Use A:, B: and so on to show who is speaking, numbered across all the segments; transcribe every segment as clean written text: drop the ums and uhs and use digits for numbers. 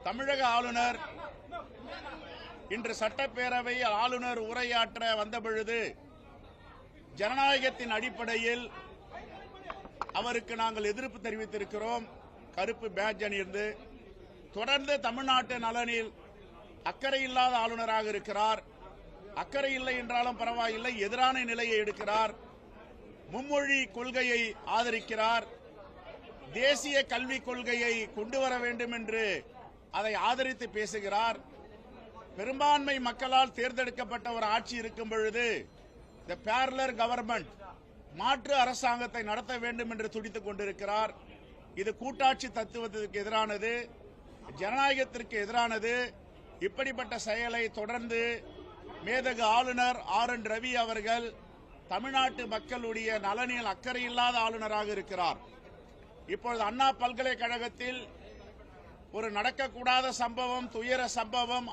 A: தமிழக ஆளுநர் இன்று சட்டப்பேரவையில் ஆளுநர் உரையாற்ற வந்தபொழுது ஜனநாயகத்தின் அடிப்படையில் அவருக்கு நாங்கள் எதிர்ப்பு தெரிவித்திருக்கிறோம். கருப்பு பேட்ஜ் அணிந்து தொடர்ந்து தமிழ்நாட்டு நலனில் அக்கறை இல்லாத ஆளுநராக இருக்கிறார். அக்கறை இல்லை என்றாலும் பரவாயில்லை, எதிரான நிலையை எடுக்கிறார். மும்மொழி கொள்கையை ஆதரிக்கிறார். தேசிய கல்விக் கொள்கையை கொண்டு வர வேண்டும் என்று அதை ஆதரித்து பேசுகிறார். பெரும்பான்மை மக்களால் தேர்ந்தெடுக்கப்பட்ட ஒரு ஆட்சி இருக்கும் பொழுது இந்த பேரலர் கவர்மெண்ட் மாற்று அரசாங்கத்தை நடத்த வேண்டும் என்று துடித்துக் கொண்டிருக்கிறார். இது கூட்டாட்சி தத்துவத்திற்கு எதிரானது, ஜனநாயகத்திற்கு எதிரானது. இப்படிப்பட்ட செயலை தொடர்ந்து மேதகு ஆளுநர் RN ரவி அவர்கள் தமிழ்நாட்டு மக்களுடைய நலனில் அக்கறை இல்லாத ஆளுநராக இருக்கிறார். இப்பொழுது அண்ணா பல்கலைக்கழகத்தில் ஒரு நடக்கக்கூடாத சம்பவம், துயர சம்பவம்,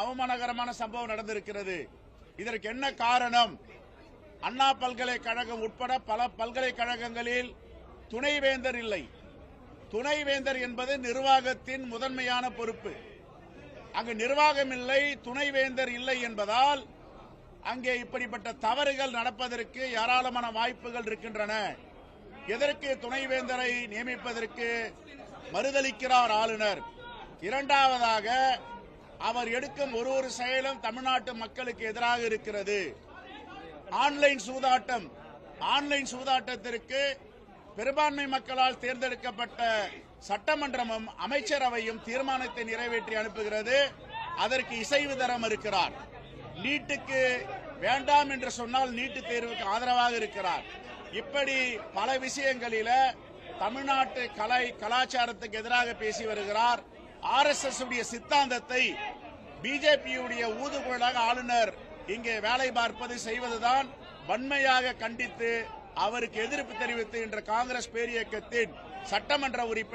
A: அவமானகரமான சம்பவம் நடந்திருக்கிறது. இதற்கு என்ன காரணம்? அண்ணா பல்கலைக்கழகம் உட்பட பல பல்கலைக்கழகங்களில் துணைவேந்தர் இல்லை. துணைவேந்தர் என்பது நிர்வாகத்தின் முதன்மையான பொறுப்பு. அங்கு நிர்வாகம் இல்லை, துணைவேந்தர் இல்லை என்பதால் அங்கே இப்படிப்பட்ட தவறுகள் நடப்பதற்கு ஏராளமான வாய்ப்புகள் இருக்கின்றன. எதற்கு துணைவேந்தரை நியமிப்பதற்கு மறுதளிக்கிறார் ஆளுநர். இரண்டாவதாக, அவர் எடுக்கும் ஒரு செயலும் தமிழ்நாட்டு மக்களுக்கு எதிராக இருக்கிறது. ஆன்லைன் சூதாட்டத்திற்கு பெரும்பான்மை மக்களால் தேர்ந்தெடுக்கப்பட்ட சட்டமன்றமும் அமைச்சரவையும் தீர்மானத்தை நிறைவேற்றி அனுப்புகிறது. அதற்கு இசைவு தர மறுக்கிறார். நீட்டுக்கு வேண்டாம் என்று சொன்னால் நீட்டு தேர்வுக்கு ஆதரவாக இருக்கிறார். இப்படி பல விஷயங்களில தமிழ்நாட்டு கலாச்சாரத்துக்கு எதிராக பேசி வருகிறார். RSS உடைய சித்தாந்தத்தை பிஜேபியுடைய ஊதுகுழலாக ஆளுநர் இங்கே வேலை பார்ப்பது செய்வதுதான். வன்மையாக கண்டித்து அவருக்கு எதிர்ப்பு தெரிவித்து இன்று காங்கிரஸ் பேரியக்கத்தின் சட்டமன்ற உறுப்பினர்